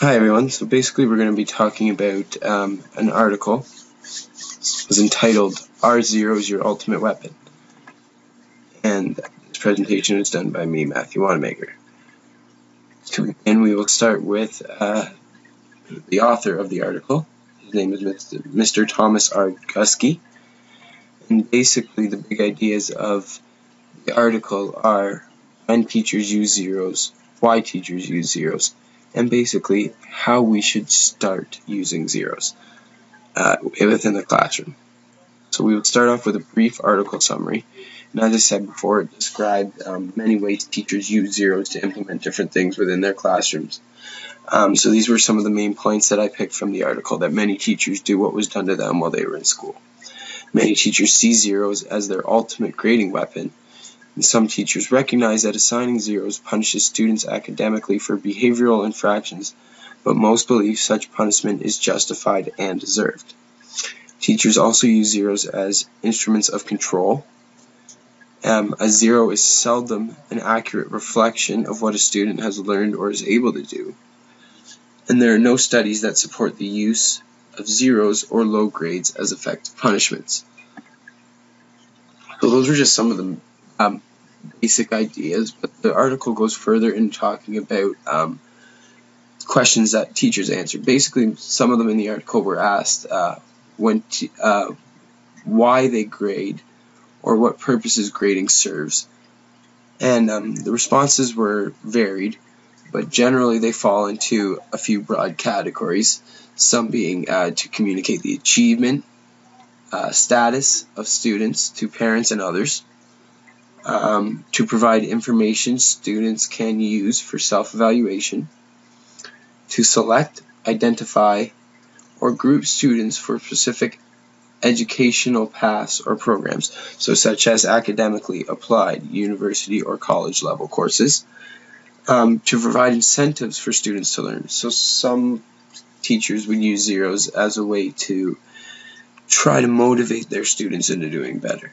Hi everyone, so basically we're going to be talking about an article. It was entitled, Are Zeros Your Ultimate Weapon? And this presentation is done by me, Matthew Wanamaker. To begin, we will start with the author of the article. His name is Mr. Thomas R. Gusky. And basically the big ideas of the article are when teachers use zeros, why teachers use zeros, and basically how we should start using zeros within the classroom. So we would start off with a brief article summary. And as I said before, it described many ways teachers use zeros to implement different things within their classrooms. So these were some of the main points that I picked from the article, that many teachers do what was done to them while they were in school. Many teachers see zeros as their ultimate grading weapon, and some teachers recognize that assigning zeros punishes students academically for behavioral infractions, but most believe such punishment is justified and deserved. Teachers also use zeros as instruments of control. A zero is seldom an accurate reflection of what a student has learned or is able to do, and there are no studies that support the use of zeros or low grades as effective punishments. So those were just some of the basic ideas, but the article goes further in talking about questions that teachers answered. Basically, some of them in the article were asked why they grade or what purposes grading serves. And the responses were varied, but generally they fall into a few broad categories, some being to communicate the achievement, status of students to parents and others, to provide information students can use for self-evaluation, to select, identify, or group students for specific educational paths or programs, so such as academically applied university or college level courses, to provide incentives for students to learn. So some teachers would use zeros as a way to try to motivate their students into doing better.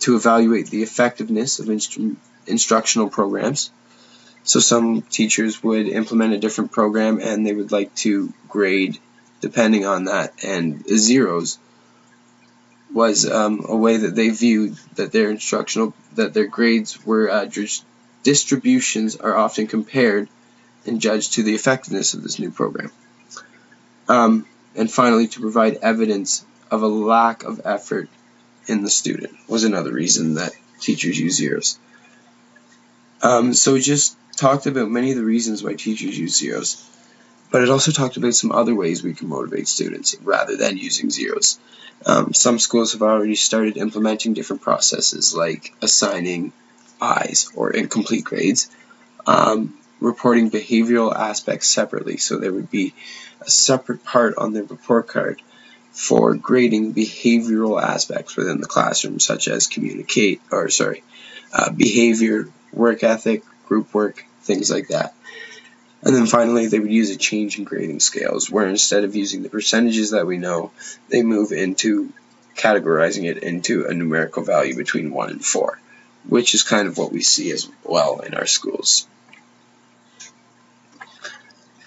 To evaluate the effectiveness of instructional programs. So some teachers would implement a different program and they would like to grade depending on that, and zeros was a way that they viewed that their grades were distributions are often compared and judged to the effectiveness of this new program. And finally, to provide evidence of a lack of effort in the student was another reason that teachers use zeros. So we just talked about many of the reasons why teachers use zeros, but it also talked about some other ways we can motivate students rather than using zeros. Some schools have already started implementing different processes like assigning I's or incomplete grades, reporting behavioral aspects separately, so there would be a separate part on their report card for grading behavioral aspects within the classroom, such as behavior, work ethic, group work, things like that. And then finally, they would use a change in grading scales, where instead of using the percentages that we know, they move into categorizing it into a numerical value between 1 and 4, which is kind of what we see as well in our schools.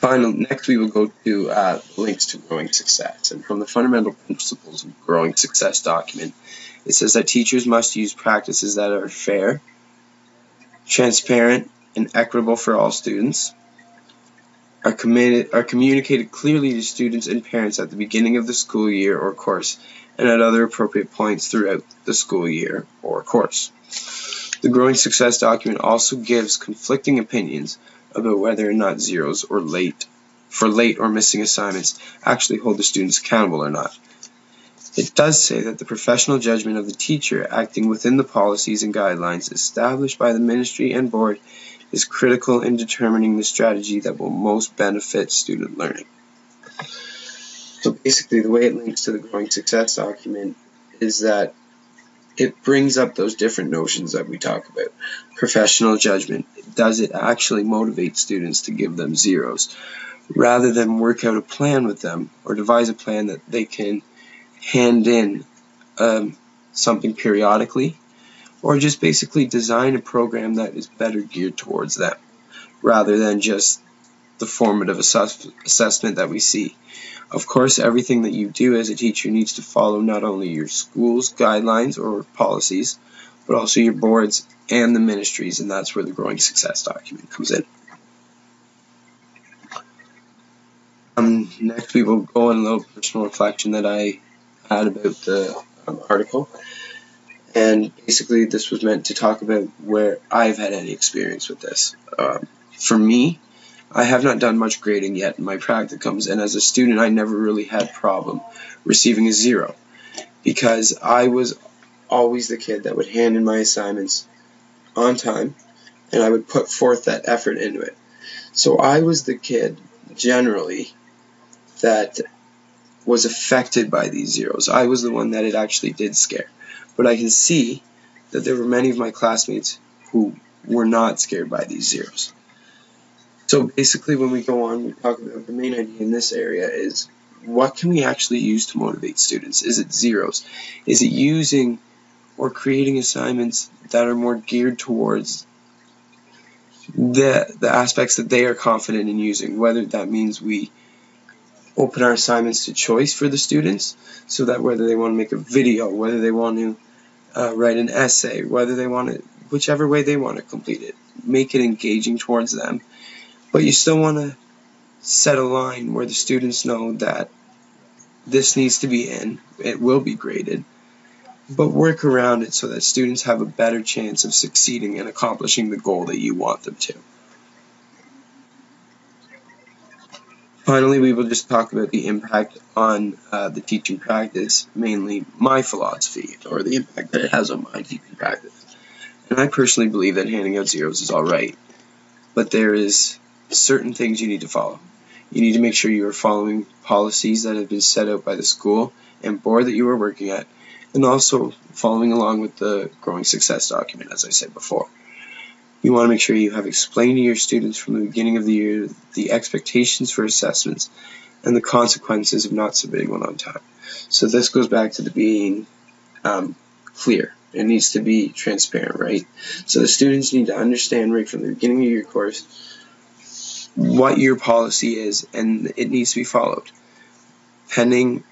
Next we will go to links to growing success. And from the fundamental principles of growing success document, it says that teachers must use practices that are fair, transparent, and equitable for all students, are communicated clearly to students and parents at the beginning of the school year or course, and at other appropriate points throughout the school year or course. The growing success document also gives conflicting opinions about whether or not zeros or late or missing assignments actually hold the students accountable or not. It does say that the professional judgment of the teacher acting within the policies and guidelines established by the ministry and board is critical in determining the strategy that will most benefit student learning. So basically, the way it links to the growing success document is that it brings up those different notions that we talk about. Professional judgment. Does it actually motivate students to give them zeros, rather than work out a plan with them or devise a plan that they can hand in something periodically, or just basically design a program that is better geared towards them, rather than just the formative assessment that we see. Of course, everything that you do as a teacher needs to follow not only your school's guidelines or policies, but also your boards and the ministries, and that's where the growing success document comes in. Next, we will go on a little personal reflection that I had about the article. And basically, this was meant to talk about where I've had any experience with this. For me, I have not done much grading yet in my practicums, and as a student, I never really had problem receiving a 0 because I was always the kid that would hand in my assignments on time, and I would put forth that effort into it. So I was the kid, generally, that was affected by these zeros. I was the one that it actually did scare. But I can see that there were many of my classmates who were not scared by these zeros. So basically when we go on, we talk about the main idea in this area is what can we actually use to motivate students? Is it zeros? Is it using or creating assignments that are more geared towards the aspects that they are confident in using, whether that means we open our assignments to choice for the students, so that whether they want to make a video, whether they want to write an essay, whether they want to, whichever way they want to complete it, make it engaging towards them. But you still want to set a line where the students know that this needs to be in, it will be graded, but work around it so that students have a better chance of succeeding and accomplishing the goal that you want them to. Finally, we will just talk about the impact on the teaching practice, mainly my philosophy, or the impact that it has on my teaching practice. And I personally believe that handing out zeros is alright, but there is certain things you need to follow. You need to make sure you are following policies that have been set out by the school and board that you are working at, and also following along with the growing success document, as I said before. You want to make sure you have explained to your students from the beginning of the year the expectations for assessments and the consequences of not submitting one on time. So this goes back to the being clear. It needs to be transparent, right? So the students need to understand right from the beginning of your course what your policy is, and it needs to be followed. Pending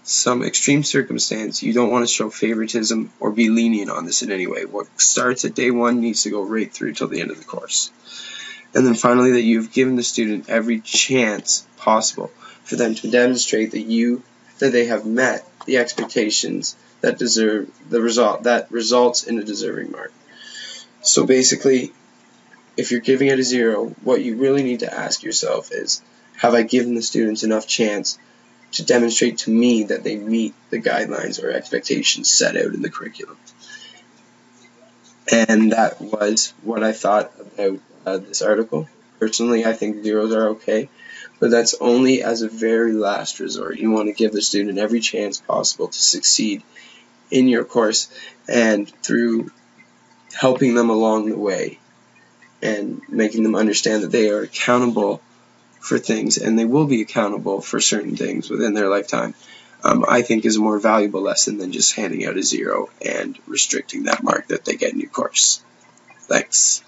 some extreme circumstance, you don't want to show favoritism or be lenient on this in any way. What starts at day 1 needs to go right through till the end of the course. And then finally, that you've given the student every chance possible for them to demonstrate that they have met the expectations that deserve the result that results in a deserving mark. So basically, if you're giving it a 0, what you really need to ask yourself is, have I given the students enough chance to demonstrate to me that they meet the guidelines or expectations set out in the curriculum? And that was what I thought about this article. Personally, I think zeros are okay, but that's only as a very last resort. You want to give the student every chance possible to succeed in your course, and through helping them along the way and making them understand that they are accountable for things, and they will be accountable for certain things within their lifetime, I think is a more valuable lesson than just handing out a 0 and restricting that mark that they get in your course. Thanks.